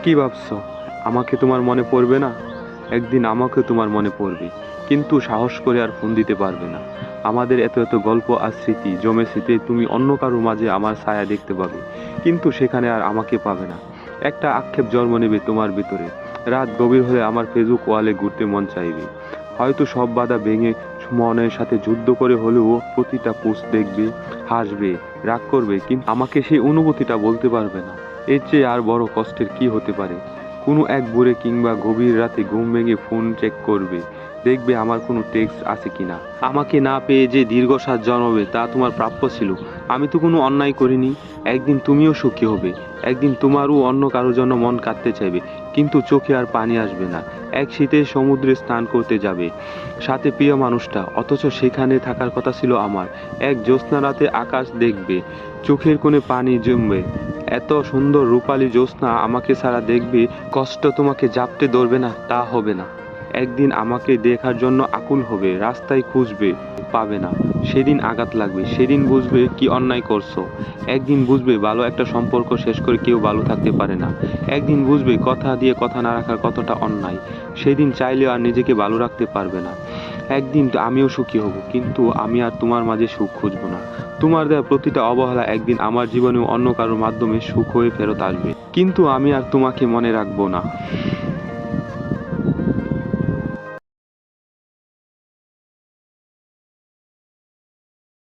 কি ভাবছো আমাকে তোমার মনে পড়বে না? একদিন আমাকে তোমার মনে পড়বে, কিন্তু সাহস করে আর ফোন দিতে পারবে না। আমাদের এত এত গল্প আর স্মৃতি জমেছে, তুমি অন্য কারোর মাঝে আমার ছায়া দেখতে পাবে, কিন্তু সেখানে আর আমাকে পাবে না। একটা আক্ষেপ জন্ম নেবে তোমার ভিতরে। রাত গভীর হলে আমার ফেসবুক ওয়ালে ঘুরতে মন চাইবে। হয়তো সব বাধা ভেঙে মনের সাথে যুদ্ধ করে হলেও প্রতিটা পোস্ট দেখবে, হাসবে, রাগ করবে, কিন্তু আমাকে সেই অনুভূতিটা বলতে পারবে না। এর চেয়ে আর বড় কষ্টের কি হতে পারে? কোনো এক ভোরে কিংবা গভীর রাতে ঘুম ভেঙে ফোন চেক করবে, দেখবে আমার কোনো টেক্সট আছে কিনা। আমাকে না পেয়ে যে দীর্ঘশ্বাস জন্মাবে তা তোমার প্রাপ্য ছিল। আমি তো কোনো অন্যায় করিনি। একদিন তুমিও সুখী হবে, একদিন তোমারও অন্য কারোর জন্য মন কাঁদতে চাইবে, কিন্তু চোখে আর পানি আসবে না। এক শীতের সমুদ্রে স্নান করতে যাবে সাথে প্রিয় মানুষটা, অথচ সেখানে থাকার কথা ছিল আমার। এক জ্যোৎস্না রাতে আকাশ দেখবে, চোখের কোণে পানি জমবে। এত সুন্দর রূপালী জ্যোৎস্না আমাকে ছাড়া দেখবে, কষ্ট তোমাকে জাপটে ধরবে না, তা হবে না। একদিন আমাকে দেখার জন্য আকুল হবে, রাস্তায় খুঁজবে, পাবে না। সেদিন আঘাত লাগবে, সেদিন বুঝবে কি অন্যায় করছো। একদিন বুঝবে ভালো একটা সম্পর্ক শেষ করে কেউ ভালো থাকতে পারে না। একদিন বুঝবে কথা দিয়ে কথা না রাখার কতটা অন্যায়। সেদিন চাইলেও আর নিজেকে ভালো রাখতে পারবে না। একদিন তো আমিও সুখী হব, কিন্তু আমি আর তোমার মাঝে সুখ খুঁজবো না। তোমার দেওয়া প্রতিটা অবহেলা একদিন আমার জীবনেও অন্য কারোর মাধ্যমে সুখ হয়ে ফেরত আসবে, কিন্তু আমি আর তোমাকে মনে রাখবো না।